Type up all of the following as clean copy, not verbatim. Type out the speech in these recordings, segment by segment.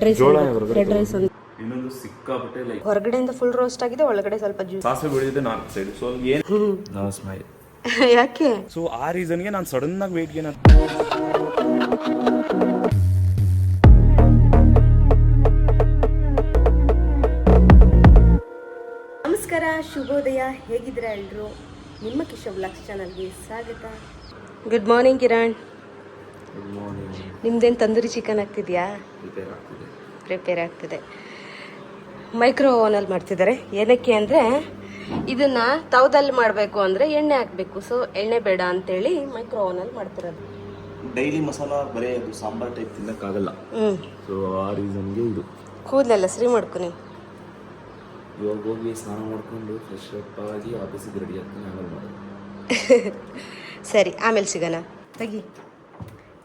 Red rice ಒಂದು ಇನ್ನೊಂದು ಸಿಕ್ಕಾಪಟ್ಟೆ ಲೈಕ್ ಹೊರಗಡೆಯಿಂದ ಫುಲ್ ರೋಸ್ಟ್ ಆಗಿದೆ, ಒಳಗಡೆ ಸ್ವಲ್ಪ ಜ್ಯೂಸ್. ಸಾಸಿವೆ ಬೆಳೆದಿದೆ ನಾರ್ತ್ ಸೈಡ್. ಸೊ ಏನು ನೋ ಸ್ಮೈಲ್ ಯಾಕೆ? ಸೊ ಆ ರೀಸನ್ಗೆ ನಾನು ಸಡನ್ ಆಗಿ ವೆಯ್ಟ್ ಗೇನ್. ನಮಸ್ಕಾರ, ಶುಭೋದಯ. ಹೇಗಿದ್ದೀರಾ ಎಲ್ಲರೂ? ನಿಮ್ಮ ಕಿಶ ವ್ಲಾಗ್ಸ್ ಚಾನಲ್ಗೆ ಸ್ವಾಗತ. Good morning Kiran. Good morning. ನಿಮ್ದೇನು ತಂದೂರಿ ಚಿಕನ್ ಆಗ್ತಿದೆಯಾ? ಪ್ರಿಪೇರ್ ಆಗ್ತಿದೆ. ಮೈಕ್ರೋ ಓವನಲ್ಲಿ ಮಾಡ್ತಿದ್ದಾರೆ. ಏನಕ್ಕೆ ಅಂದರೆ ಇದನ್ನು ತವದಲ್ಲಿ ಮಾಡಬೇಕು ಅಂದರೆ ಎಣ್ಣೆ ಹಾಕಬೇಕು. ಸೊ ಎಣ್ಣೆ ಬೇಡ ಅಂತೇಳಿ ಮೈಕ್ರೋ ಓವನಲ್ಲಿ ಮಾಡ್ತಿರೋದು. ಡೈಲಿ ಮಸಾಲ ಬರೀ ಅದು ಸಾಂಬಾರ್ ಟೈಪ್ ತಿನ್ನಕ್ಕಾಗಲ್ಲ. ಸೊ ಆ ರೀಸನ್ಗೆ ಇದು. ಕೂದಲೆಲ್ಲ ಸರಿ ಮಾಡ್ಕೊ. ಇವಾಗ ಹೋಗಿ ಸ್ನಾನ ಮಾಡ್ಕೊಂಡು ಫ್ರೆಶ್ ಅಪ್ ಆಗಿ ಆಫೀಸಿಗೆ ರೆಡಿ ಆಗ್ತೀನಿ. ಆಮೇಲೆ ಮಾಡೋದು. ಸರಿ, ಆಮೇಲೆ ಸಿಗೋಣ. ತೆಗಿ,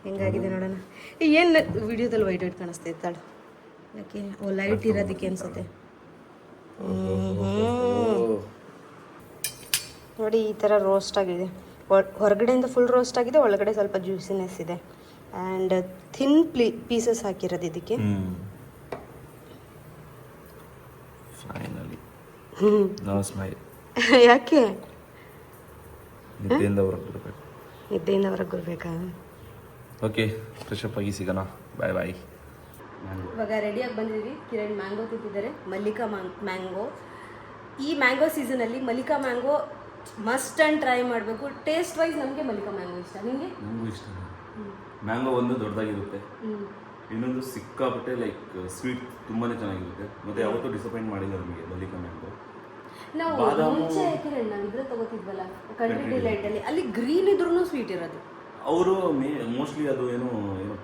ಹೆಂಗಾಗಿದೆ ನೋಡೋಣ. ಏನು ವಿಡಿಯೋದಲ್ಲಿ ವೈಟ್ ವೈಟ್ ಕಾಣಿಸ್ತಾ ಇದ್ದಾಳು? ಯಾಕೆ? ಓ, ಲೈಟ್ ಇರೋದಕ್ಕೆ ಅನ್ಸುತ್ತೆ. ನೋಡಿ, ಈ ಥರ ರೋಸ್ಟ್ ಆಗಿದೆ. ಹೊರಗಡೆಯಿಂದ ಫುಲ್ ರೋಸ್ಟ್ ಆಗಿದೆ, ಒಳಗಡೆ ಸ್ವಲ್ಪ ಜ್ಯೂಸಿನೆಸ್ ಇದೆ. ಆ್ಯಂಡ್ ಥಿನ್ ಪೀಸಸ್ ಹಾಕಿರೋದು ಇದಕ್ಕೆ. No smile. ಯಾಕೆ? ನಿದ್ದೆಯಿಂದ ಹೊರಗೆ ಬರಬೇಕು. ನಿದ್ದೆಯಿಂದ ಹೊರಗೆ ಬರಬೇಕಾ? ಓಕೆ, ಫ್ರೆಶ್ ಅಪ್ ಆಗಿ ಸಿಗೋಣ. ಬಾಯ್ ಬಾಯ್. ಇವಾಗ ರೆಡಿಯಾಗಿ ಬಂದಿದ್ದೀವಿ. ಕಿರಣ್ ಮ್ಯಾಂಗೋ ತಿಂತಿದ್ದಾರೆ. ಮಲ್ಲಿಕಾ ಮ್ಯಾಂಗೋ. ಈ ಮ್ಯಾಂಗೋ ಸೀಸನಲ್ಲಿ Mallika mango must and try ಮಾಡಬೇಕು. ಟೇಸ್ಟ್ ವೈಸ್ ನಮಗೆ ಮಲ್ಲಿಕಾ ಮ್ಯಾಂಗೋ ಇಷ್ಟ. ನಿಮಗೆ? ನನಗೂ ಇಷ್ಟ. ಮ್ಯಾಂಗೋ ಒಂದು ದೊಡ್ಡದಾಗಿರುತ್ತೆ, ಇನ್ನೊಂದು ಸಿಕ್ಕಾಪಟ್ಟೆ ಲೈಕ್ ಸ್ವೀಟ್ ತುಂಬಾ ಚೆನ್ನಾಗಿರುತ್ತೆ. ಮತ್ತು ಯಾವತ್ತೂ ಡಿಸಪಾಯಿಂಟ್ ಮಾಡಿಲ್ಲ ನಮಗೆ ಮಲ್ಲಿಕಾ ಮ್ಯಾಂಗೋ. ನಾವು ಮುಂಚೆ ಕಿರಣ್ ನಾವು ಇದ್ರೆ ತಗೋತಿದ್ವಲ್ಲ ಕಂಟ್ರಿ ಡಿಲೈಟಲ್ಲಿ, ಅಲ್ಲಿ ಗ್ರೀನ್ ಇದ್ರೂ ಸ್ವೀಟ್ ಇರೋದು. ಅವರು ಮೋಸ್ಟ್ಲಿ ಅದು ಏನೋ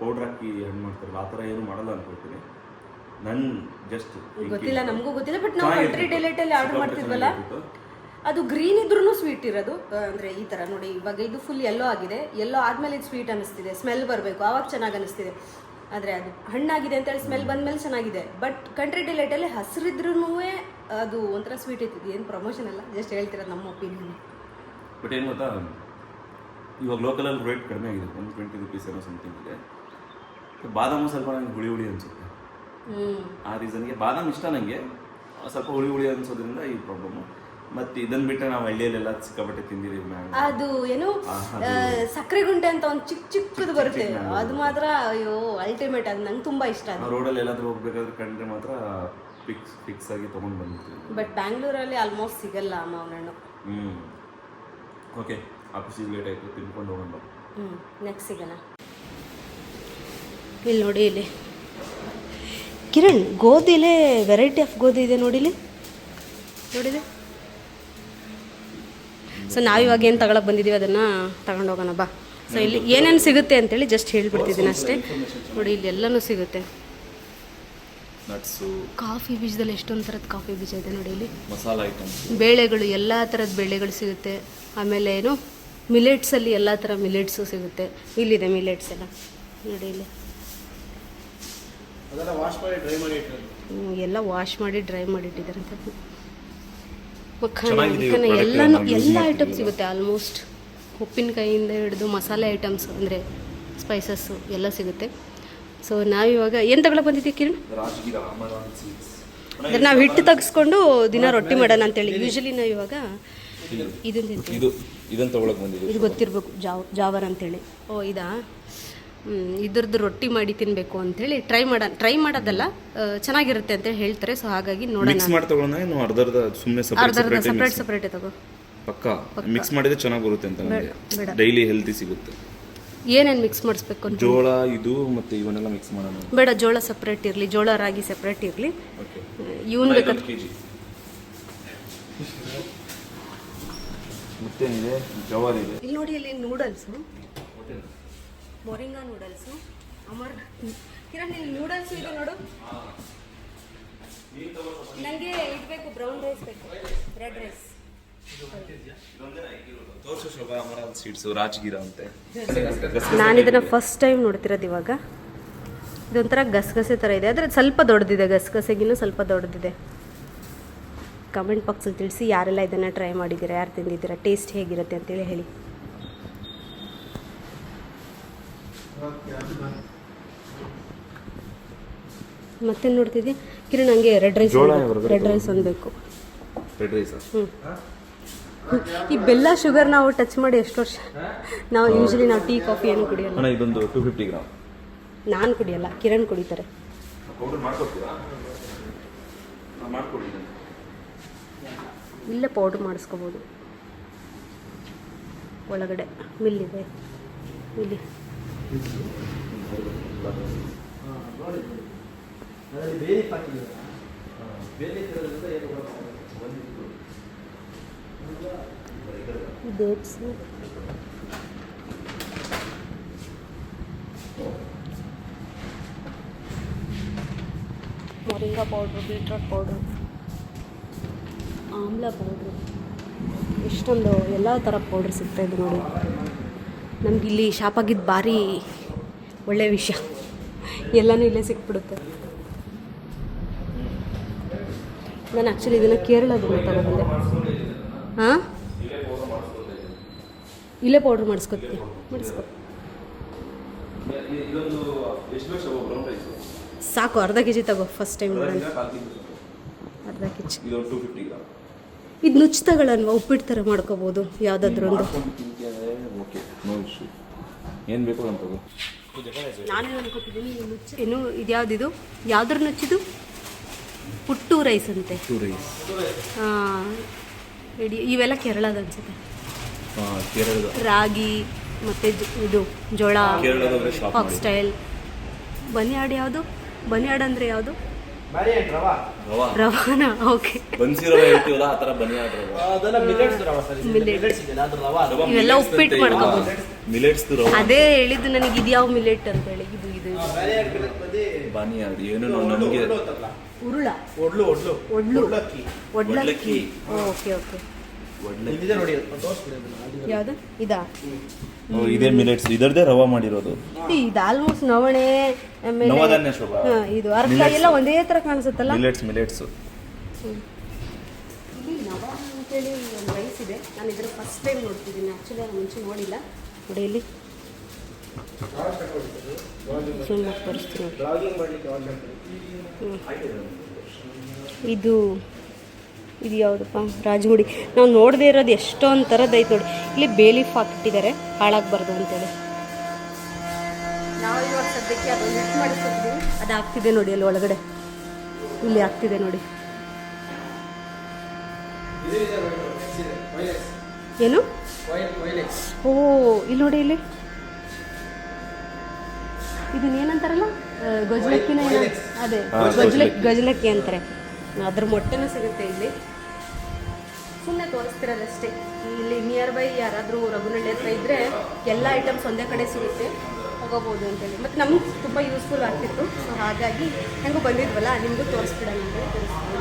ಪೌಡ್ರ್ ಹಾಕಿ ಹಣ್ಣು ಮಾಡ್ತಾರಲ್ಲ, ಆ ಥರ ಏನು ಮಾಡಲ್ಲ ಅನ್ಕೊಳ್ತೀನಿ. ನನ್ ಜಸ್ಟ್ ಗೊತ್ತಿಲ್ಲ, ನಮಗೂ ಗೊತ್ತಿಲ್ಲ. ಬಟ್ ನಾವು ಕಂಟ್ರಿ ಡಿಲೈಟಲ್ಲಿ ಆರ್ಡರ್ ಮಾಡ್ತಿದ್ವಲ್ಲ, ಅದು ಗ್ರೀನ್ ಇದ್ರೂ ಸ್ವೀಟ್ ಇರೋದು. ಅಂದರೆ ಈ ಥರ ನೋಡಿ, ಇವಾಗ ಇದು ಫುಲ್ ಯೆಲ್ಲೋ ಆಗಿದೆ. ಯೆಲ್ಲೋ ಆದಮೇಲೆ ಇದು ಸ್ವೀಟ್ ಅನ್ನಿಸ್ತಿದೆ. ಸ್ಮೆಲ್ ಬರಬೇಕು, ಆವಾಗ ಚೆನ್ನಾಗಿ ಅನ್ನಿಸ್ತಿದೆ. ಆದರೆ ಅದು ಹಣ್ಣಾಗಿದೆ ಅಂತೇಳಿ ಸ್ಮೆಲ್ ಬಂದಮೇಲೆ ಚೆನ್ನಾಗಿದೆ. ಬಟ್ ಕಂಟ್ರಿ ಡಿಲೈಟಲ್ಲಿ ಹಸಿರಿದ್ರೂ ಅದು ಒಂಥರ ಸ್ವೀಟ್ ಇರ್ತಿದೆ. ಏನು ಪ್ರಮೋಷನ್ ಅಲ್ಲ, ಜಸ್ಟ್ ಹೇಳ್ತಿರೋದು ನಮ್ಮ ಒಪಿನಿಯನ್. ಬಟ್ ಏನು ಗೊತ್ತಾ, ಇವಾಗ ಲೋಕಲಲ್ಲಿ ರೇಟ್ ಕಡಿಮೆ ಆಗಿದೆ. 120 ರೂಪೀಸ್ ಏನೋ ಸಮಥಿಂಗ್ ಇದೆ. ಬಾದಾಮು ಸ್ವಲ್ಪ ನನಗೆ ಹುಳಿ ಹುಳಿ ಅನಿಸುತ್ತೆ. ಆ ರೀಸನ್ಗೆ ಬಾದಾಮ್ ಇಷ್ಟ ನನಗೆ, ಸ್ವಲ್ಪ ಹುಳಿ ಹುಳಿ ಅನಿಸೋದ್ರಿಂದ ಈ ಪ್ರಾಬ್ಲಮ್ಮು. ಮತ್ತು ಇದನ್ನು ಬಿಟ್ಟರೆ ನಾವು ಹಳ್ಳಿಯಲ್ಲೆಲ್ಲ ಸಿಕ್ಕಾಪಟ್ಟೆ ತಿಂದಿದ್ದೀವಿ. ಅದು ಏನು ಸಕ್ಕರೆ ಗುಂಟೆ ಅಂತ ಒಂದು ಚಿಕ್ಕದು ಬರುತ್ತೆ, ಅದು ಮಾತ್ರ ಅಯ್ಯೋ ಅಲ್ಟಿಮೇಟ್. ಅದು ನಂಗೆ ತುಂಬ ಇಷ್ಟ. ಅದು ರೋಡಲ್ಲಿ ಎಲ್ಲಾದರೂ ಹೋಗ್ಬೇಕಾದ್ರೆ ಕಂಡ್ರೆ ಮಾತ್ರ ಫಿಕ್ಸ್ ಆಗಿ ತೊಗೊಂಡು ಬಂದಿರ್ತೀವಿ. ಬಟ್ ಬ್ಯಾಂಗ್ಳೂರಲ್ಲಿ ಆಲ್ಮೋಸ್ಟ್ ಸಿಗಲ್ಲ ಮಾವಿನ ಹಣ್ಣು. ಓಕೆ, ಆಫೀಸಿಗೆ ಲೇಟ್ ಆಯಿತು, ತಿನ್ಕೊಂಡು ಹೋಗೋಣ. ನೆಕ್ಸ್ಟ್ ಸಿಗೋಣ. ಇಲ್ಲಿ ನೋಡಿ, ಇಲ್ಲಿ ಕಿರಣ್ ಗೋಧಿಲೇ ವೆರೈಟಿ ಆಫ್ ಗೋಧಿ ಇದೆ ನೋಡಿಲಿ, ನೋಡಿದೆ. ಸೊ ನಾವಿವಾಗ ಏನು ತಗೊಳಕ್ಕೆ ಬಂದಿದ್ದೀವಿ ಅದನ್ನು ತಗೊಂಡು ಹೋಗೋಣ ಬಾ. ಸೊ ಇಲ್ಲಿ ಏನೇನು ಸಿಗುತ್ತೆ ಅಂತೇಳಿ ಜಸ್ಟ್ ಹೇಳ್ಬಿಡ್ತಿದ್ದೀನಿ ಅಷ್ಟೇ. ನೋಡಿ, ಇಲ್ಲಿ ಎಲ್ಲನೂ ಸಿಗುತ್ತೆ. ಕಾಫಿ ಬೀಜದಲ್ಲಿ ಎಷ್ಟೊಂದು ಥರದ ಕಾಫಿ ಬೀಜ ಇದೆ ನೋಡಿ. ಇಲ್ಲಿ ಮಸಾಲ ಐಟಮ್ಸ್, ಬೇಳೆಗಳು, ಎಲ್ಲ ಥರದ ಬೇಳೆಗಳು ಸಿಗುತ್ತೆ. ಆಮೇಲೆ ಏನು ಮಿಲೆಟ್ಸಲ್ಲಿ ಎಲ್ಲ ಥರ ಮಿಲೆಟ್ಸು ಸಿಗುತ್ತೆ. ಇಲ್ಲಿದೆ ಮಿಲೆಟ್ಸ್ ಎಲ್ಲ ನೋಡಿ. ಇಲ್ಲಿ ಎಲ್ಲ ವಾಶ್ ಮಾಡಿ ಡ್ರೈ ಮಾಡಿಟ್ಟಿದ್ದಾರೆ ಅಂತ. ಎಲ್ಲ ಐಟಮ್ಸ್ ಸಿಗುತ್ತೆ ಆಲ್ಮೋಸ್ಟ್. ಉಪ್ಪಿನಕಾಯಿಯಿಂದ ಹಿಡಿದು ಮಸಾಲೆ ಐಟಮ್ಸ್ ಅಂದರೆ ಸ್ಪೈಸಸ್ಸು ಎಲ್ಲ ಸಿಗುತ್ತೆ. ಸೊ ನಾವಿವಾಗ ಏನು ತಗೊಳಕ್ಕೆ ಬಂದಿದ್ದೀವಿ ಕಿರಣ್? ಅಂದರೆ ನಾವು ಹಿಟ್ಟು ತೆಗೆಸ್ಕೊಂಡು ದಿನ ರೊಟ್ಟಿ ಮಾಡೋಣ ಅಂತೇಳಿ. ಯೂಶಲಿ ನಾವು ಇವಾಗ ಇದನ್ನು ತಗೊಳಕ್ಕೆ ಬಂದಿದ್ದೀವಿ. ಇದು ಗೊತ್ತಿರಬೇಕು, ಜಾವರ್ ಅಂತೇಳಿ. ಓ, ಇದಾ? ಇದ್ರದ್ದು ರೊಟ್ಟಿ ಮಾಡಿ ತಿನ್ನಬೇಕು ಅಂಥೇಳಿ ಟ್ರೈ ಮಾಡೋದಲ್ಲ, ಚೆನ್ನಾಗಿರುತ್ತೆ ಅಂತ ಹೇಳ್ತಾರೆ. ಸೊ ಹಾಗಾಗಿ ನೋಡೋಣ. ಸಪ್ರೇಟ್ ತಗೋ. ಪಕ್ಕಾ ಮಿಕ್ಸ್ ಮಾಡಿದ್ರೆ ಚೆನ್ನಾಗಿ ಬರುತ್ತೆ ಅಂತ. ಡೈಲಿ ಹೆಲ್ತಿ ಸಿಗುತ್ತೆ. ಏನೇನು ಮಿಕ್ಸ್ ಮಾಡಿಸ್ಬೇಕು ಅಂತ? ಜೋಳ ಇದು ಮತ್ತೆ ಇವನ್ನೆಲ್ಲ ಮಿಕ್ಸ್ ಮಾಡೋಣ. ಬೇಡ, ಜೋಳ ಸಪ್ರೇಟ್ ಇರಲಿ, ಜೋಳ ರಾಗಿ ಸಪ್ರೇಟ್ ಇರಲಿ. ಇವನ್ ಬೇಕಾದ್ರೆ ಮತ್ತೇನಿದೆ? ಜವಾರ್ ಇದೆ. ಇಲ್ಲಿ ನೋಡಿ, ಇಲ್ಲಿ noodles, moringa noodles. Amar Kiran, ಇಲ್ಲಿ ನೂಡಲ್ಸು ಇದೆ ನೋಡು. ನನಗೆ ಇಡಬೇಕು, ಬ್ರೌನ್ ರೈಸ್ ಬೇಕು, ರೆಡ್ ರೈಸ್. ನಾನಿದನ್ನು ಫಸ್ಟ್ ಟೈಮ್ ನೋಡ್ತಿರೋದು ಇವಾಗ. ಇದೊಂಥರ ಗಸಗಸೆ ಥರ ಇದೆ, ಆದರೆ ಸ್ವಲ್ಪ ದೊಡ್ಡದಿದೆ. ಗಸಗಸೆಗಿನ್ನೂ ಸ್ವಲ್ಪ ದೊಡ್ಡದಿದೆ. ಕಮೆಂಟ್ ಬಾಕ್ಸಲ್ಲಿ ತಿಳಿಸಿ ಯಾರೆಲ್ಲ ಇದನ್ನು ಟ್ರೈ ಮಾಡಿದ್ದೀರಾ, ಯಾರು ತಿಂದಿದ್ದೀರಾ, ಟೇಸ್ಟ್ ಹೇಗಿರುತ್ತೆ ಅಂತೇಳಿ ಹೇಳಿ. ಮತ್ತೆ ನೋಡ್ತಿದ್ದೆ ಕಿರಣ್ ಹಂಗೆ ರೆಡ್ ರೈಸ್ ಜೋಳ ರೆಡ್ ರೈಸ್ ಅನ್ಬೇಕು. Red rice. ಈ ಬೆಲ್ಲ ಶುಗರ್ ನಾವು ಟಚ್ ಮಾಡಿ ಎಷ್ಟು ವರ್ಷ. ನಾವು ಯೂಶಲಿ ನಾವು ಟೀ ಕಾಫಿ ಏನು ಕುಡಿಯಲ್ಲ. ಅಣ್ಣ ಇದೊಂದು 250 ಗ್ರಾಮ್. ನಾನು ಕುಡಿಯಲ್ಲ, ಕಿರಣ್ ಕುಡಿತಾರೆ. ಪೌಡರ್ ಮಾಡ್ಕೊಡ್ತೀರಾ? ಮಾಡ್ಕೊಡ್ತೀನಿ. ಇಲ್ಲೇ ಪೌಡ್ರ್ ಮಾಡಿಸ್ಕೋಬೋದು. ಒಳಗಡೆ ಮಿಲ್ಲಿದೆ ಇಲ್ಲಿ. Dates, moringa powder, beetroot powder, ಆಮ್ಲ ಪೌಡ್ರು, ಎಷ್ಟೊಂದು ಎಲ್ಲ ಥರ ಪೌಡ್ರ್ ಸಿಗ್ತಾಯಿದೆ ನೋಡಿ. ನಮಗಿಲ್ಲಿ ಶಾಪಾಗಿದ್ದು ಭಾರಿ ಒಳ್ಳೆಯ ವಿಷಯ, ಎಲ್ಲನೂ ಇಲ್ಲೇ ಸಿಕ್ಬಿಡುತ್ತೆ. ನಾನು ಆ್ಯಕ್ಚುಲಿ ಇದನ್ನು ಕೇರಳದಿಂದ ತಗೊಬಂದೆ. ಹಾಂ, ಇಲ್ಲೇ ಪೌಡ್ರ್ ಮಾಡಿಸ್ಕೊ. ಸಾಕು, ಅರ್ಧ ಕೆ ಜಿ ತಗೋ. ಫಸ್ಟ್ ಟೈಮ್ ನೋಡೋಣ. ಅರ್ಧ ಕೆ ಜಿ. ಇದು ನುಚ್ಚು ತಗೊಳ್ಳಲ್ವಾ, ಉಪ್ಪಿಟ್ಟು ಥರ ಮಾಡ್ಕೋಬೋದು ಯಾವುದಾದ್ರೂ ಒಂದು. ಏನು ಬೇಕು ಅಂತ ನಾನೇನು ಅನ್ಕೋತಿದ್ದೀನಿ, ಈ ನುಚ್ಚು ಏನು ಇದು ಯಾವುದಿದು, ಯಾವ್ದ್ರ ನುಚ್ಚಿದು? ಪುಟ್ಟು ರೈಸ್ ಅಂತೆ. ಹಾಂ, ಇವೆಲ್ಲ ಕೇರಳದ ಅನ್ಸುತ್ತೆ. ರಾಗಿ ಮತ್ತು ಇದು ಜೋಳ, ಫಾಕ್ಸ್ ಸ್ಟೈಲ್. ಬನಿಯಾಡ್ ಯಾವುದು? ಬನಿಯಾಡ್ ಅಂದರೆ ಯಾವುದು? ರವಾನ. ಓಕೆ, ಇವೆಲ್ಲ ಉಪ್ಪಿಟ್ಟು ಮಾಡ್ಕೋಬೋದು. ಅದೇ ಹೇಳಿದ್ದು ನನಗೆ, ಇದು ಯಾವ ಮಿಲೆಟ್ ಅಂತ ಹೇಳಿ. ಇದು ಉರುಳ, ಒಡ್ಲಕ್ಕಿ. Okay okay. ಯಾವುದು ಇದಾ? ಇದೇ ಮಿಲೆಟ್ಸ್, ಇದರದೇ ರವಾ ಮಾಡಿರೋದು. ಇದು ಆಲ್ಮೋಸ್ಟ್ ನವಣೆ, ಆಮೇಲೆ ಇದು ಅರ್ಕ ಎಲ್ಲ ಒಂದೇ ಥರ ಕಾಣಿಸುತ್ತಲ್ಲ. ಮಿಲೆಟ್ಸ್. ಇಲ್ಲಿ ನವ ಅಂತೇಳಿ ಒಂದು ರೈಸ್ ಇದೆ. ನಾನು ಇದರ ಫಸ್ಟ್ ಟೈಮ್ ನೋಡ್ತಿದ್ದೀನಿ. ಆ್ಯಕ್ಚುಲಿ ನಾನು ಮುಂಚೆ ನೋಡಿಲ್ಲ. ನೋಡಿ ಇಲ್ಲಿ ಸುಮ್ಮನೆ ತೋರಿಸ್ತೀನಿ. ಇದು ಯಾವುದಪ್ಪ? ರಾಜಗುಡಿ. ನಾವು ನೋಡದೇ ಇರೋದು ಎಷ್ಟೊಂದು ಥರದ್ದು ಐತೆ ನೋಡಿ. ಇಲ್ಲಿ ಬೇಲೀಫ್ ಹಾಕಿಟ್ಟಿದ್ದಾರೆ, ಹಾಳಾಗಬಾರ್ದು ಅಂತೇಳಿ. ನಾವು ಇವಾಗ ಸದ್ಯಕ್ಕೆ ಅದು ಮಿಕ್ಸ್ ಮಾಡಿಸ್ಕೊತೀವಿ. ಅದು ಆಗ್ತಿದೆ ನೋಡಿ, ಅಲ್ಲಿ ಒಳಗಡೆ ಇಲ್ಲಿ ಆಗ್ತಿದೆ ನೋಡಿ. ಏನು? ಓ, ಇಲ್ಲಿ ನೋಡಿ, ಇಲ್ಲಿ ಇದನ್ನೇನಂತಾರಲ್ಲ, ಗಜಲಕ್ಕಿನ, ಅದೇ ಗಜಲಕ್ಕಿ ಅಂತಾರೆ. ಅದ್ರ ಮೊಟ್ಟೆನೂ ಸಿಗುತ್ತೆ ಇಲ್ಲಿ. ಸುಮ್ಮನೆ ತೋರಿಸ್ತಿರೋದಷ್ಟೇ. ಇಲ್ಲಿ ನಿಯರ್ ಬೈ ಯಾರಾದರೂ ರಘುನಳ್ಳಿ ಹತ್ರ ಇದ್ದರೆ ಎಲ್ಲ ಐಟಮ್ಸ್ ಒಂದೇ ಕಡೆ ಸಿಗುತ್ತೆ, ಹೋಗೋಬೋದು ಅಂತೇಳಿ. ಮತ್ತು ನಮ್ಗೆ ತುಂಬ ಯೂಸ್ಫುಲ್ ಆಗ್ತಿತ್ತು. ಸೊ ಹಾಗಾಗಿ ಹೆಂಗೂ ಬಂದಿದ್ವಲ್ಲ, ನಿಮಗೂ ತೋರಿಸ್ಬಿಡೋಣ ಅಂತ ತೋರಿಸ್ತೀವಿ.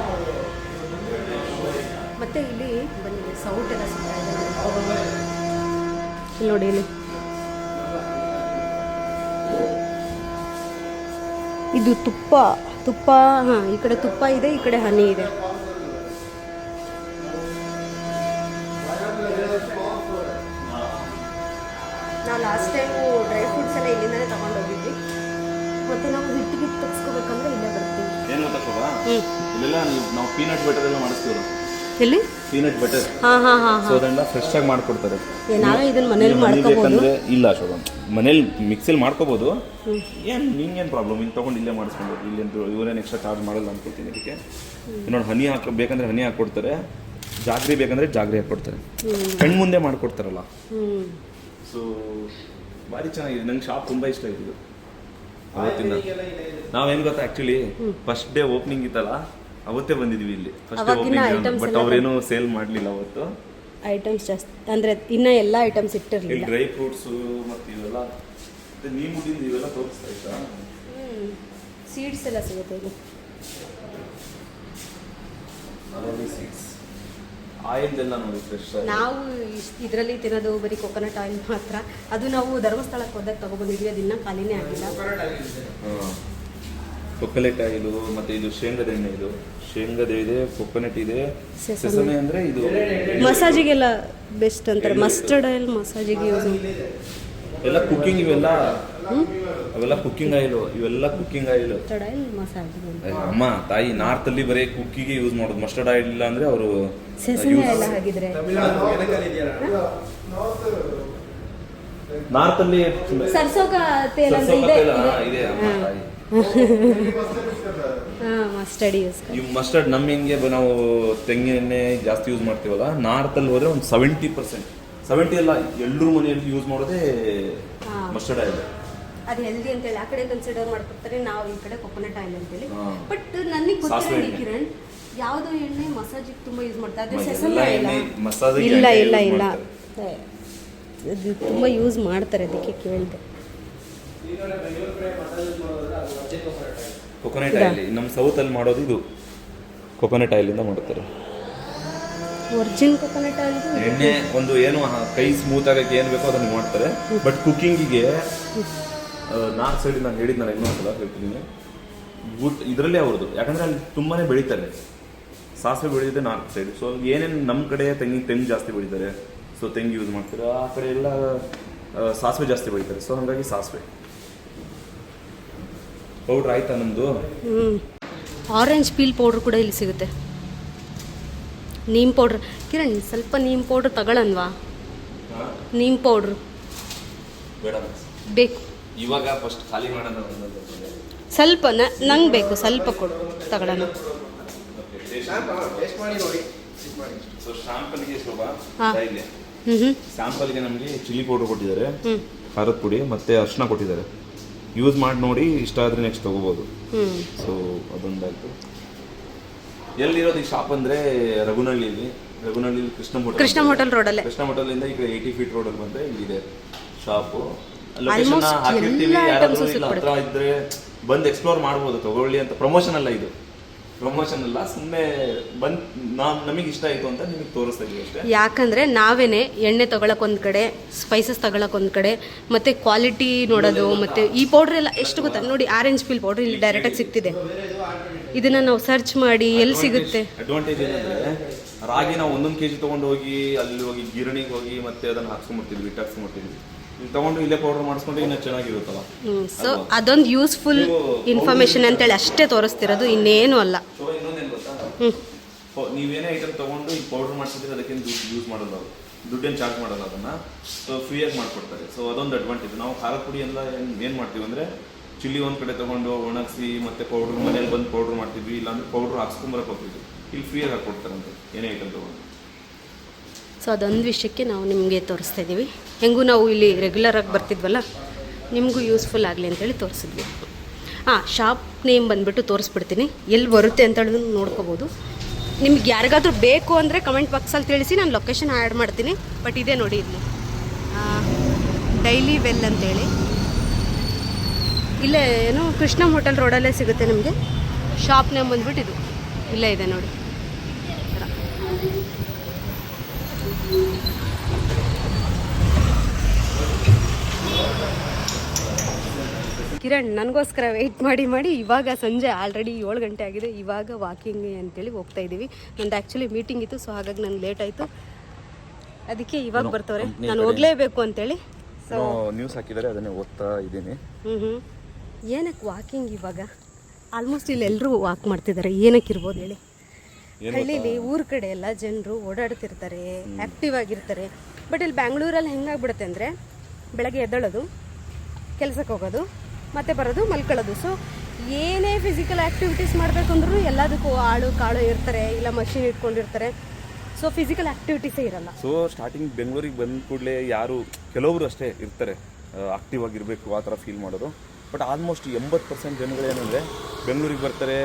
ಮತ್ತು ಇಲ್ಲಿ ಬಂದಿದೆ ಸೌಟ್ ಎಲ್ಲ ಸಿಗ್ತಾ ಇದೆ ಇಲ್ಲಿ ನೋಡಿ. ಇಲ್ಲಿ ಇದು ತುಪ್ಪ. ಹಾಂ, ಈ ಕಡೆ ತುಪ್ಪ ಇದೆ, ಈ ಕಡೆ ಹನಿ ಇದೆ. ನಾವು ಲಾಸ್ಟ್ ಟೈಮು ಡ್ರೈ ಫ್ರೂಟ್ಸ್ ಎಲ್ಲ ಇಲ್ಲಿಂದಲೇ ತೊಗೊಂಡೋಗಿದ್ವಿ. ಮತ್ತು ನಾವು ಹಿಟ್ಟಿಗೆ ತೆಗೆಸ್ಕೋಬೇಕಂದ್ರೆ ಇಲ್ಲೇ ಬರ್ತೀವಿ. ಏನು ಗೊತ್ತಾ ಶೋಭಾ, ಇಲ್ಲೆಲ್ಲ ನಾವು ಪೀನಟ್ ಬಟರ್ ಎಲ್ಲ ಮಾಡಿಸ್ತೀವಿ. ಎಲ್ಲಿ? Peanut butter. ಸೊ ಅದನ್ನ ಫ್ರೆಶ್ ಆಗಿ ಮಾಡ್ಕೊಡ್ತಾರೆ. ನಾನು ಇದನ್ನ ಮನೇಲಿ ಮಾಡ್ಕೋಬಹುದು. ಇಲ್ಲ ಶೋಭಾ, ಮನೇಲಿ ಮಿಕ್ಸಿಲಿ ಮಾಡ್ಕೋಬಹುದು. ಏನು ನಿಂಗೇನು ಪ್ರಾಬ್ಲಮ್, ಇಲ್ಲಿ ತೊಗೊಂಡು ಇಲ್ಲೇ ಮಾಡಿಸ್ಕೊಬೋದು. ಇಲ್ಲಿ ಇವರೇನು ಎಕ್ಸ್ಟ್ರಾ ಚಾರ್ಜ್ ಮಾಡಲ್ಲ ಅನ್ಕೊಳ್ತೀನಿ ಇದಕ್ಕೆ. ಇನ್ನೊಂದು ಹನಿ ಬೇಕಂದ್ರೆ ಹನಿ ಹಾಕ್ಕೊಡ್ತಾರೆ, ಜಾಗ್ರಿ ಬೇಕಂದ್ರೆ ಜಾಗ್ರಿ ಹಾಕ್ಕೊಡ್ತಾರೆ. ಕಣ್ಣು ಮುಂದೆ ಮಾಡ್ಕೊಡ್ತಾರಲ್ಲ. ಸೊ ಭಾರಿ ಚೆನ್ನಾಗಿದೆ. ನಂಗೆ ಶಾಪ್ ತುಂಬ ಇಷ್ಟ ಆಯಿತು ಅವತ್ತಿಂದ. ನಾವೇನು ಗೊತ್ತಾ, ಆ್ಯಕ್ಚುಲಿ ಫಸ್ಟ್ ಡೇ ಓಪನಿಂಗ್ ಇತ್ತಲ್ಲ, ಅವತ್ತೇ ಬಂದಿದ್ವಿ ಇಲ್ಲಿ ಫಸ್ಟ್ ಓಪನಿಂಗ್. ಬಟ್ ಅವ್ರೇನು ಸೇಲ್ ಮಾಡಲಿಲ್ಲ ಅವತ್ತು. ಐಟಮ್ಸ್ ಜಾಸ್ತಿ ಅಂದರೆ ಇನ್ನ ಎಲ್ಲ ಐಟಮ್ಸ್ ಇಟ್ಟಿರಲಿಲ್ಲ. ಡ್ರೈ ಫ್ರೂಟ್ಸು ಮತ್ತು ಇವೆಲ್ಲ ನೀಮುಡಿಂದ ಇವೆಲ್ಲ ತೋರಿಸ್ತಾ ಇತ್ತಾ. ಸೀಡ್ಸ್ ಎಲ್ಲ ಸಿಗುತ್ತೆ ಇಲ್ಲಿ. ಸೀಡ್ಸ್, ಆಯಿಲ್ ಎಲ್ಲ ನೋಡಿ ಫ್ರೆಶ್. ನಾವು ಇದರಲ್ಲಿ ತಿನ್ನೋದು ಬರೀ ಕೊಕೊನಟ್ ಆಯಿಲ್ ಮಾತ್ರ. ಅದು ನಾವು ಧರ್ಮಸ್ಥಳಕ್ಕೆ ಹೋದಾಗ ತಗೊಬಂದಿದ್ವಿ, ಅದನ್ನ ಖಾಲಿನೇ ಆಗಿಲ್ಲ. ಕೊಕೊನಟ್ ಆಯಿಲು, ಮತ್ತು ಇದು ಶೇಂಗದ ಎಣ್ಣೆ. ಇದು ಶೇಂಗದ ಇದೆ, ಕೊಕೊನಟ್ ಇದೆ, ಸೆಸಮೆ ಅಂದರೆ ಇದು ಮಸಾಜಿಗೆಲ್ಲ ಬೆಸ್ಟ್ ಅಂತಾರೆ. ಮಸ್ಟರ್ಡ್ ಆಯಿಲ್ ಮಸಾಜಿಗೆ ಯೂಸ್. ಎಲ್ಲ ಕುಕಿಂಗ್ ಇವೆಲ್ಲ ಅವೆಲ್ಲ ಕುಕ್ಕಿಂಗ್ ಆಯಿಲು, ಇವೆಲ್ಲ cooking oil. Mustard oil massage. ಅಮ್ಮ ತಾಯಿ ನಾರ್ತ್ ಅಲ್ಲಿ ಬರೀ ಕುಕ್ಕಿಗೆ ಯೂಸ್ ಮಾಡೋದು. ಮಸ್ಟರ್ಡ್ ಆಯಿಲ್ ಇಲ್ಲ ಅಂದ್ರೆ ಅವರು ಸೆಸಮಿ ಎಲ್ಲ ಹಾಕಿದ್ರೆ ನಾರ್ತ್ ಅಲ್ಲಿ ಸರ್ಸೋ ಕಾ ತೇಲ್ ಅಂತ ಸರ್ಸೋ ಇದೆ. ತೇಲ, ಇದೆ ಅಮ್ಮ ತಾಯಿ. Mustard use. ಈ ಮಸ್ಟರ್ಡ್ ನಮ್ಮ ಹೆಂಗೆ ನಾವು ತೆಂಗಿನ ಎಣ್ಣೆ ಜಾಸ್ತಿ ಯೂಸ್ ಮಾಡ್ತೀವಲ್ಲ, ನಾರ್ತ್ ಅಲ್ಲಿ ಹೋದ್ರೆ ಒಂದು 70%, 70 ಎಲ್ಲ ಎಲ್ಲರೂ ಮನೆಯಲ್ಲಿ ಯೂಸ್ ಮಾಡೋದೇ ಮಸ್ಟರ್ಡ್ ಆಯಿಲ್. ಅದು ಹೆಲ್ದಿ ಅಂತೇಳಿ ಆ ಕಡೆ ಕನ್ಸಿಡರ್ ಮಾಡ್ಕೊಡ್ತಾರೆ, ನಾವು ಈ ಕಡೆ ಕೊಕೊನಟ್ ಆಯಿಲ್ ಅಂತೇಳಿ. ಹಾ. ಬಟ್ ನನಗೆ ಸಾಸಿವೆ ಗೊತ್ತಿಲ್ಲ ಎಣ್ಣೆ. ಕಿರಣ್, ಯಾವುದೋ ಎಣ್ಣೆ ಮಸಾಜಿಗೆ ತುಂಬಾ ಯೂಸ್ ಮಾಡ್ತಾರೆ. ಅದೇ ಎಲ್ಲ ಸೆಸಮಿ ಆಯಿಲ್ ಎಣ್ಣೆ ಮಸಾಜಿಗೆ ಇಲ್ಲ ಎಣ್ಣೆ ಇಲ್ಲ use ಇಲ್ಲ ಮಾಡ್ತಾರೆ. ಅದು ತುಂಬ ಯೂಸ್ ಮಾಡ್ತಾರೆ, ಅದಕ್ಕೆ ಕೇಳಿದೆ. ಕೊಕೊನಟ್ ಆಯಿಲ್ ನಮ್ಮ ಸೌತ್ ಅಲ್ಲಿ ಮಾಡೋದು ಇದು ಕೊಕೊನಟ್ ಆಯಿಲ್ ಇಂದ ಮಾಡುತ್ತಾರೆ. ಒರಿಜಿನಲ್ ಕೊಕೊನಟ್ ಆಯಿಲ್ ಎಣ್ಣೆ ಒಂದು ಏನು ಕೈ ಸ್ಮೂತ್ ಆಗಕ್ಕೆ ಏನು ಬೇಕೋ ಅದನ್ನು ಮಾಡ್ತಾರೆ. ಬಟ್ ಕುಕ್ಕಿಂಗಿಗೆ ನಾರ್ತ್ ಸೈಡ್ ನಾನು ಹೇಳಿದ್ನಲ್ಲ, ಇನ್ನೊಂದ್ಸಲ ಹೇಳ್ತೀನಿ, ಗುಡ್ ಇದರಲ್ಲೇ ಅವ್ರದ್ದು. ಯಾಕಂದ್ರೆ ಅಲ್ಲಿ ತುಂಬಾನೇ ಬೆಳೀತಾರೆ, ಸಾಸಿವೆ ಬೆಳೀತಿದೆ ನಾರ್ತ್ ಸೈಡ್. ಸೊ ಏನೇನು ನಮ್ಮ ಕಡೆ ತೆಂಗು ಜಾಸ್ತಿ ಬೆಳೀತಾರೆ, ಸೊ ತೆಂಗು ಯೂಸ್ ಮಾಡ್ತಾರೆ. ಆ ಕಡೆ ಎಲ್ಲ ಸಾಸಿವೆ ಜಾಸ್ತಿ ಬೆಳೀತಾರೆ. ಸೊ ಹಾಗಾಗಿ ಸಾಸಿವೆ ಪೌಡ್ರ್ ಆಯ್ತಾ ನಮ್ಮದು. ಆರೆಂಜ್ ಪೀಲ್ ಪೌಡ್ರ್ ಕೂಡ ಇಲ್ಲಿ ಸಿಗುತ್ತೆ. ನೀಮ್ ಪೌಡ್ರ್. ಕಿರಣ್ ಸ್ವಲ್ಪ ನೀಮ್ ಪೌಡ್ರ್ ತಗೊಳ್ಳನ್ವಾ? ನೀಮ್ ಪೌಡ್ರ್ ಬೇಡ ಬೇಕು. ಇವಾಗ ಫಸ್ಟ್ ಖಾಲಿ ಮಾಡೋಣ. ಸ್ವಲ್ಪ ನಂಗೆ ಬೇಕು, ಸ್ವಲ್ಪ ಕೊಡು ತಗೊಳ್ಳೋಣ. ಸೊ ಶಾಂಪಲ್ಗೆ ಶೋಭಾ ಹಾ. ಇಲ್ಲಿ ಹ್ಞೂ ಸ್ಯಾಂಪಲ್ಗೆ ನಮಗೆ ಚಿಲ್ಲಿ ಪೌಡರ್ ಕೊಟ್ಟಿದ್ದಾರೆ, ಖಾರದ ಪುಡಿ ಮತ್ತು ಅರಿಶಿನ ಕೊಟ್ಟಿದ್ದಾರೆ. ಯೂಸ್ ಮಾಡಿ ನೋಡಿ, ಇಷ್ಟ ಆದರೆ ನೆಕ್ಸ್ಟ್ ತೊಗೋಬೋದು. ಸೊ ಅದೊಂದಾಯಿತು. ಎಲ್ಲಿರೋದು ಈ ಶಾಪ್ ಅಂದರೆ ರಘುನಹಳ್ಳಿಲಿ ಕೃಷ್ಣ ಹೋಟೆಲ್ ರೋಡಲ್ಲೇ. ಕೃಷ್ಣ ಹೋಟೆಲಿಂದ ಈಗ 80 ಫೀಟ್ ರೋಡಲ್ಲಿ ಬಂದರೆ ಇಲ್ಲಿದೆ ಶಾಪು. ಲೊಕೇಶನ್ ಹಾಕಿರ್ತೀವಿ, ಯಾರಾದರೂ ಇಲ್ಲ ಹತ್ರ ಇದ್ದರೆ ಬಂದು ಎಕ್ಸ್ಪ್ಲೋರ್ ಮಾಡ್ಬೋದು. ತಗೊಳ್ಳಿ ಅಂತ ಪ್ರಮೋಷನ್ ಅಲ್ಲ, ಇದು ಪ್ರಮೋಷನ್ ಅಲ್ಲ, ಸುಮ್ಮನೆ ಬಂದು ನಮಗೆ ಇಷ್ಟ ಆಯಿತು ಅಂತ ನಿಮಗೆ ತೋರಿಸ್ತಾ ಇದೀವಿ ಅಷ್ಟೇ. ಯಾಕಂದರೆ ನಾವೇನೆ ಎಣ್ಣೆ ತಗೊಳಕ್ ಒಂದು ಕಡೆ, ಸ್ಪೈಸಸ್ ತಗೊಳಕ್ ಒಂದು ಕಡೆ, ಮತ್ತು ಕ್ವಾಲಿಟಿ ನೋಡೋದು. ಮತ್ತು ಈ ಪೌಡ್ರ್ ಎಲ್ಲ ಎಷ್ಟು ಗೊತ್ತಾ ನೋಡಿ, ಆರೆಂಜ್ ಪೀಲ್ ಪೌಡ್ರ್ ಇಲ್ಲಿ ಡೈರೆಕ್ಟಾಗಿ ಸಿಗ್ತಿದೆ. ಇದನ್ನು ನಾವು ಸರ್ಚ್ ಮಾಡಿ ಎಲ್ಲಿ ಸಿಗುತ್ತೆ. ಅಡ್ವಾಂಟೇಜ್ ಏನಂದರೆ, ರಾಗಿ ನಾವು 1 kg ತೊಗೊಂಡು ಹೋಗಿ ಅಲ್ಲಿ ಹೋಗಿ ಗಿರಣಿಗೆ ಹೋಗಿ ಮತ್ತೆ ಅದನ್ನು ಹಾಕ್ಸ್ಕೊಂಡ್ಬಿಡ್ತಿದ್ವಿ, ಹಿಟ್ಟು ಹಾಕ್ಸ್ಕೊಂಡ್ಬಿಡ್ತಿದ್ವಿ. ಇಲ್ಲಿ ತೊಗೊಂಡು ಇಲ್ಲೇ ಪೌಡರ್ ಮಾಡಿಸ್ಕೊಂಡ್ರೆ ಇನ್ನೂ ಚೆನ್ನಾಗಿರುತ್ತಲ್ಲ. ಸೊ ಅದೊಂದು ಯೂಸ್ಫುಲ್ ಇನ್ಫಾರ್ಮೇಷನ್ ಅಂತೇಳಿ ಅಷ್ಟೇ ತೋರಿಸ್ತಿರೋದು, ಇನ್ನೇನು ಅಲ್ಲ. ಸೊ ಇನ್ನೊಂದೇನು ಗೊತ್ತಾ, ನೀವೇನೇ ಐಟಮ್ ತೊಗೊಂಡು ಈ ಪೌಡರ್ ಮಾಡಿಸಿದ್ರೆ ಅದಕ್ಕೇನು ದುಡ್ಡು ಯೂಸ್ ಮಾಡಲ್ಲ, ಅವರು ದುಡ್ಡೇನು ಚಾರ್ಜ್ ಮಾಡಲ್ಲ ಅದನ್ನು. ಸೊ ಫ್ರೀಯಾಗಿ ಮಾಡಿಕೊಡ್ತಾರೆ. ಸೊ ಅದೊಂದು ಅಡ್ವಾಂಟೇಜ್. ನಾವು ಖಾರದ ಪುಡಿ ಎಲ್ಲ ಏನು ಮಾಡ್ತೀವಿ ಅಂದರೆ, ಚಿಲ್ಲಿ ಒಂದು ಕಡೆ ತೊಗೊಂಡು ಒಣಗಿಸಿ ಮತ್ತೆ ಪೌಡ್ರ್ ಮನೇಲಿ ಬಂದು ಪೌಡ್ರ್ ಮಾಡ್ತಿದ್ವಿ, ಇಲ್ಲಾಂದ್ರೆ ಪೌಡ್ರ್ ಹಾಕ್ಸ್ಕೊಂಬರಕ್ಕೆ ಹೋಗ್ತಿದ್ವಿ. ಇಲ್ಲಿ ಫ್ರೀಯಾಗಿ ಹಾಕ್ಕೊಡ್ತಾರಂತೆ ಏನೇ ಐಟಮ್ ತೊಗೊಂಡು. ಸೊ ಅದೊಂದು ವಿಷಯಕ್ಕೆ ನಾವು ನಿಮಗೆ ತೋರಿಸ್ತಾ ಇದ್ದೀವಿ. ಹೆಂಗೂ ನಾವು ಇಲ್ಲಿ ರೆಗ್ಯುಲರಾಗಿ ಬರ್ತಿದ್ವಲ್ಲ, ನಿಮಗೂ ಯೂಸ್ಫುಲ್ ಆಗಲಿ ಅಂತೇಳಿ ತೋರಿಸಿದ್ವಿ. ಶಾಪ್ ನೇಮ್ ಬಂದುಬಿಟ್ಟು ತೋರಿಸ್ಬಿಡ್ತೀನಿ, ಎಲ್ಲಿ ಬರುತ್ತೆ ಅಂತ ಹೇಳಿದ್ರು ನೋಡ್ಕೋಬೋದು. ನಿಮ್ಗೆ ಯಾರಿಗಾದ್ರೂ ಬೇಕು ಅಂದರೆ ಕಮೆಂಟ್ ಬಾಕ್ಸಲ್ಲಿ ತಿಳಿಸಿ, ನಾನು ಲೊಕೇಶನ್ ಆ್ಯಡ್ ಮಾಡ್ತೀನಿ. ಬಟ್ ಇದೆ ನೋಡಿ, ಇಲ್ಲಿ ಡೈಲಿ ವೆಲ್ ಅಂತೇಳಿ ಇಲ್ಲೇ ಏನು ಕೃಷ್ಣ ಹೋಟೆಲ್ ರೋಡಲ್ಲೇ ಸಿಗುತ್ತೆ ನಿಮಗೆ. ಶಾಪ್ ನೇಮ್ ಬಂದುಬಿಟ್ಟು ಇದು ಇಲ್ಲೇ ಇದೆ ನೋಡಿ. ಕಿರಣ್ ನನಗೋಸ್ಕರ ವೆಯ್ಟ್ ಮಾಡಿ ಇವಾಗ ಸಂಜೆ ಆಲ್ರೆಡಿ 7 ಗಂಟೆ ಆಗಿದೆ. ಇವಾಗ ವಾಕಿಂಗ್ ಅಂತೇಳಿ ಹೋಗ್ತಾ ಇದ್ದೀವಿ. ನಂದು ಆ್ಯಕ್ಚುಲಿ ಮೀಟಿಂಗ್ ಇತ್ತು, ಸೊ ಹಾಗಾಗಿ ನಂಗೆ ಲೇಟ್ ಆಯಿತು. ಅದಕ್ಕೆ ಇವಾಗ ಬರ್ತವ್ರೆ, ನಾನು ಹೋಗಲೇಬೇಕು ಅಂತೇಳಿ. ಸೊ ನ್ಯೂಸ್ ಹಾಕಿದ್ದಾರೆ, ಅದನ್ನೇ ಓದ್ತಾ ಇದ್ದೀನಿ. ಏನಕ್ಕೆ ವಾಕಿಂಗ್ ಇವಾಗ? ಆಲ್ಮೋಸ್ಟ್ ಇಲ್ಲಿ ಎಲ್ಲರೂ ವಾಕ್ ಮಾಡ್ತಿದ್ದಾರೆ. ಏನಕ್ಕೆ ಇರ್ಬೋದು ಹೇಳಿ? ಹಳ್ಳಿಲಿ ಊರ ಕಡೆ ಎಲ್ಲ ಜನರು ಓಡಾಡ್ತಿರ್ತಾರೆ, ಆ್ಯಕ್ಟಿವ್ ಆಗಿರ್ತಾರೆ. ಬಟ್ ಇಲ್ಲಿ ಬ್ಯಾಂಗ್ಳೂರಲ್ಲಿ ಹೆಂಗಾಗ್ಬಿಡುತ್ತೆ ಅಂದರೆ, ಬೆಳಗ್ಗೆ ಎದ್ದೇಳೋದು, ಕೆಲಸಕ್ಕೆ ಹೋಗೋದು, ಮತ್ತೆ ಬರೋದು, ಮಲ್ಕೊಳ್ಳೋದು. ಸೊ ಏನೇ ಫಿಸಿಕಲ್ ಆ್ಯಕ್ಟಿವಿಟೀಸ್ ಮಾಡಬೇಕು ಅಂದ್ರೂ ಎಲ್ಲದಕ್ಕೂ ಆಳು ಕಾಳು ಇರ್ತಾರೆ, ಇಲ್ಲ ಮಷಿನ್ ಇಟ್ಕೊಂಡಿರ್ತಾರೆ. ಸೊ ಫಿಸಿಕಲ್ ಆ್ಯಕ್ಟಿವಿಟೀಸೇ ಇರಲ್ಲ. ಸೊ ಸ್ಟಾರ್ಟಿಂಗ್ ಬೆಂಗಳೂರಿಗೆ ಬಂದ ಕೂಡಲೇ ಕೆಲವರು ಅಷ್ಟೇ ಇರ್ತಾರೆ ಆಕ್ಟಿವ್ ಆಗಿರಬೇಕು ಆ ಥರ ಫೀಲ್ ಮಾಡೋದು. ಬಟ್ ಆಲ್ಮೋಸ್ಟ್ 80% ಜನಗಳೇನೆಂದರೆ ಬೆಂಗಳೂರಿಗೆ ಬರ್ತಾರೆ,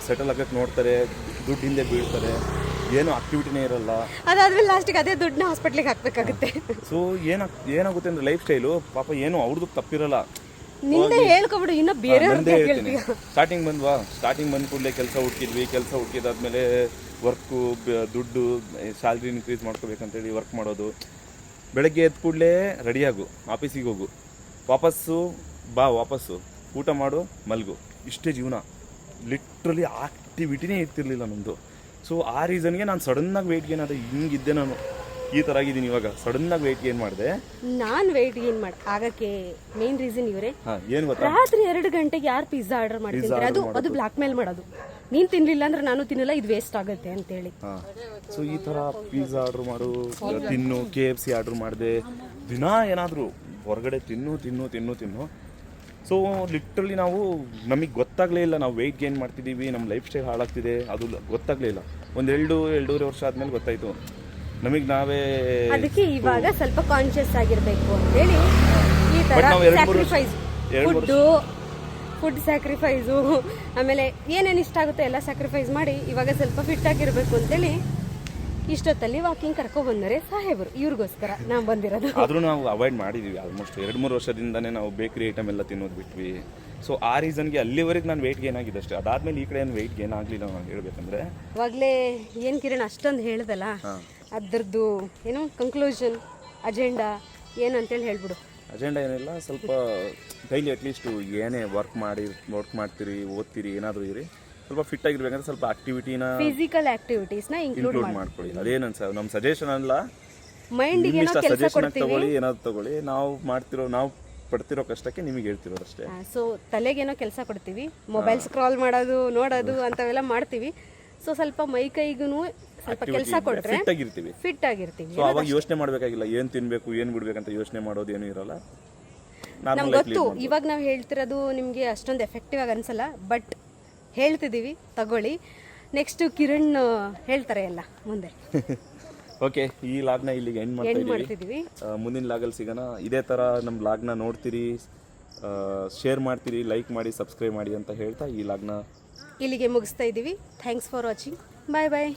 ಸೆಟಲ್ ಆಗಕ್ಕೆ ನೋಡ್ತಾರೆ, ದುಡ್ಡು ಹಿಂದೆ ಬೀಳ್ತಾರೆ, ಏನೂ ಆಕ್ಟಿವಿಟಿನೇ ಇರಲ್ಲ. ಅದಾದ್ಮೇಲೆ ಲಾಸ್ಟಿಗೆ ಅದೇ ದುಡ್ಡನ್ನ ಹಾಸ್ಪಿಟ್ಲಿಗೆ ಹಾಕಬೇಕಾಗುತ್ತೆ. ಸೊ ಏನಾಗುತ್ತೆ ಅಂದರೆ ಲೈಫ್ ಸ್ಟೈಲು ಪಾಪ ಏನೂ ಅವ್ರದ್ದು ತಪ್ಪಿರಲ್ಲ. ನಿಂದೆ ಹೇಳ್ಕೊಬಿಡು, ಇನ್ನು ಬೇರೆ ಹೇಳ್ತೀನಿ. ಸ್ಟಾರ್ಟಿಂಗ್ ಬಂದ ಕೂಡಲೇ ಕೆಲಸ ಹುಡುಕಿದಾದ್ಮೇಲೆ ವರ್ಕು, ದುಡ್ಡು, ಸ್ಯಾಲ್ರಿ ಇನ್ಕ್ರೀಸ್ ಮಾಡ್ಕೋಬೇಕಂತೇಳಿ ವರ್ಕ್ ಮಾಡೋದು. ಬೆಳಗ್ಗೆ ಎದ್ದ ಕೂಡಲೇ ರೆಡಿಯಾಗು, ಆಫೀಸಿಗೆ ಹೋಗು, ವಾಪಸ್ಸು ಊಟ ಮಾಡು, ಮಲ್ಗು, ಇಷ್ಟೇ ಜೀವನ. ಲಿಟ್ರಲಿ ಆಕ್ಟಿವಿಟಿನೇ ಇರ್ತಿರ್ಲಿಲ್ಲ ನಮ್ಮದು. ಸೊ ಆ ರೀಸನ್ಗೆ ನಾನು ಸಡನ್ನಾಗಿ ವೆಯ್ಟ್ ಗೇನ್ ಆದ. ಹಿಂಗಿದ್ದೆ ನಾನು ಈ ಥರ ಆಗಿದ್ದೀನಿ ಇವಾಗ. ಸಡನ್ನಾಗಿ ವೆಯ್ಟ್ ಗೇನ್ ಮಾಡಿದೆ. ನಾನು ವೆಯ್ಟ್ ಗೇನ್ ಆಗಕ್ಕೆ ಮೇನ್ ರೀಸನ್ ಇವರೇ. ಏನು ಗೊತ್ತಾ, ರಾತ್ರಿ 2 ಗಂಟೆಗೆ ಯಾರು ಪಿಜ್ಜಾ ಆರ್ಡರ್ ಮಾಡ್ತಿದ್ದಾರೆ, ಅದು ಬ್ಲಾಕ್ ಮೇಲ್ ಮಾಡೋದು. ನೀನ್ ತಿನ್ಲಿಲ್ಲ ಅಂದ್ರೆ ನಾನು ತಿನ್ನಲ್ಲ, ಇದು ವೇಸ್ಟ್ ಆಗುತ್ತೆ ಅಂತೇಳಿ. ಸೊ ಈ ಥರ ಪಿಜ್ಜಾ ಆರ್ಡರ್ ಮಾಡು, ತಿನ್ನು, KFC ಆರ್ಡರ್ ಮಾಡಿದೆ, ದಿನ ಏನಾದರೂ ಹೊರಗಡೆ ತಿನ್ನು. ಸೊ ಲಿಟ್ರಲಿ ನಮಗೆ ಗೊತ್ತಾಗಲೇ ಇಲ್ಲ ನಾವು ವೆಯ್ಟ್ ಗೇನ್ ಮಾಡ್ತಿದ್ದೀವಿ, ನಮ್ಮ ಲೈಫ್ ಸ್ಟೈಲ್ ಹಾಳಾಗ್ತಿದೆ, ಅದು ಗೊತ್ತಾಗಲೇ ಇಲ್ಲ. ಒಂದು 2-2.5 ವರ್ಷ ಆದಮೇಲೆ ಗೊತ್ತಾಯಿತು ನಮಗೆ ನಾವೇ. ಅದಕ್ಕೆ ಇವಾಗ ಸ್ವಲ್ಪ ಕಾನ್ಶಿಯಸ್ ಆಗಿರಬೇಕು ಅಂತೇಳಿ ಈ ತರ ಸ್ಯಾಕ್ರಿಫೈಸ್, ಫುಡ್ ಸ್ಯಾಕ್ರಿಫೈಸು, ಆಮೇಲೆ ಏನೇನು ಇಷ್ಟ ಆಗುತ್ತೆ ಎಲ್ಲ ಸ್ಯಾಕ್ರಿಫೈಸ್ ಮಾಡಿ ಇವಾಗ ಸ್ವಲ್ಪ ಫಿಟ್ ಆಗಿರಬೇಕು ಅಂತೇಳಿ ಇಷ್ಟೊತ್ತಲ್ಲಿ ವಾಕಿಂಗ್ ಕರ್ಕೊ ಬಂದರೆ ಸಾಹೇಬರು, ಇವ್ರಿಗೋಸ್ಕರ ನಾವು ಬಂದಿರೋದು. ಆದರೂ ನಾವು ಅವಾಯ್ಡ್ ಮಾಡಿದ್ದೀವಿ ಆಲ್ಮೋಸ್ಟ್ 2-3 ವರ್ಷದಿಂದನೇ ನಾವು ಬೇಕರಿ ಐಟಮ್ ಎಲ್ಲ ತಿನ್ನೋದು ಬಿಟ್ವಿ. ಸೊ ಆ ರೀಸನ್ಗೆ ಅಲ್ಲಿವರೆಗೆ ನಾನು ವೆಯ್ಟ್ ಗೇನ್ ಆಗಿದೆ ಅಷ್ಟೇ. ಅದಾದ್ಮೇಲೆ ಈ ಕಡೆ ಏನು ವೆಯ್ಟ್ ಗೇನ್ ಆಗಲಿಲ್ಲ ನಾನು ಹೇಳ್ಬೇಕಂದ್ರೆ. ಇವಾಗಲೇ ಏನು ಕಿರಣ್ ಅಷ್ಟೊಂದು ಹೇಳ್ದಲ್ಲ, ಅದ್ರದ್ದು ಏನು ಕನ್ಕ್ಲೂಷನ್, ಅಜೆಂಡಾ ಏನಂತೇಳಿ ಹೇಳ್ಬಿಡು. ಅಜೆಂಡಾ ಏನಿಲ್ಲ, ಸ್ವಲ್ಪ ಡೈಲಿ ಅಟ್ಲೀಸ್ಟು ಏನೇ ವರ್ಕ್ ಮಾಡ್ತೀರಿ, ಓದ್ತೀರಿ, ಏನಾದರೂ ಇರಿ, ಸ್ವಲ್ಪ ಫಿಟ್ ಆಗಿರ್ಬೇಕಂದ್ರೆ ಸ್ವಲ್ಪ ಆಕ್ಟಿವಿಟಿನ, ಫಿಸಿಕಲ್ ಆಕ್ಟಿವಿಟೀಸ್ನ ಇನ್ಕ್ಲೂಡ್ ಮಾಡ್ಕೊಳ್ಳಿ. ಅದೇನು ನಮ್ಮ ಸಜೆಷನ್ ಅಲ್ಲ, ಮೈಂಡಿಗೆ ಏನೋ ಕೆಲಸ ಕೊಡ್ತೀವಿ, ತಗೊಳ್ಳಿ, ಏನಾದ್ರು ತಗೊಳ್ಳಿ. ನಾವು ಪಡ್ತಿರೋ ಕಷ್ಟಕ್ಕೆ ನಿಮಗೆ ಹೇಳ್ತಿರೋದು ಅಷ್ಟೇ. ಸೊ ತಲೆಗೇನೋ ಕೆಲಸ ಕೊಡ್ತೀವಿ, ಮೊಬೈಲ್ ಸ್ಕ್ರಾಲ್ ಮಾಡೋದು, ನೋಡೋದು ಅಂಥವೆಲ್ಲ ಮಾಡ್ತೀವಿ. ಸೊ ಸ್ವಲ್ಪ ಮೈ ಕೈಗೂ ಸ್ವಲ್ಪ ಕೆಲಸ ಕೊಟ್ಟರೆ ಫಿಟ್ ಆಗಿರ್ತೀವಿ. ಸೊ ಅವಾಗ ಯೋಚನೆ ಮಾಡಬೇಕಾಗಿಲ್ಲ, ಏನು ತಿನ್ಬೇಕು, ಏನು ಬಿಡ್ಬೇಕಂತ ಯೋಚನೆ ಮಾಡೋದು ಏನೂ ಇರಲ್ಲ. ನಮ್ಗೆ ಗೊತ್ತು ಇವಾಗ ನಾವು ಹೇಳ್ತಿರೋದು ನಿಮಗೆ ಅಷ್ಟೊಂದು ಎಫೆಕ್ಟಿವ್ ಆಗಿ ಅನ್ಸಲ್ಲ, ಬಟ್ ಹೇಳ್ತಿದ್ದೀವಿ, ತಗೊಳ್ಳಿ. ನೆಕ್ಸ್ಟ್ ಕಿರಣ್ ಹೇಳ್ತಾರೆ ಎಲ್ಲ ಮುಂದೆ. ಓಕೆ, ಈ ಲಾಗ್ನ ಇಲ್ಲಿಗೆ ಎಂಡ್ ಮಾಡ್ತಿದ್ದೀವಿ. ಮುಂದಿನ ಲಾಗಲ್ಲಿ ಸಿಗೋಣ. ಇದೇ ಥರ ನಮ್ಮ ಲಾಗ್ನ ನೋಡ್ತೀರಿ, ಶೇರ್ ಮಾಡ್ತೀರಿ, ಲೈಕ್ ಮಾಡಿ, ಸಬ್ಸ್ಕ್ರೈಬ್ ಮಾಡಿ ಅಂತ ಹೇಳ್ತಾ ಈ ಲಾಗ್ನ ಇಲ್ಲಿಗೆ ಮುಗಿಸ್ತಾ ಇದ್ದೀವಿ. Thanks for watching. Bye bye.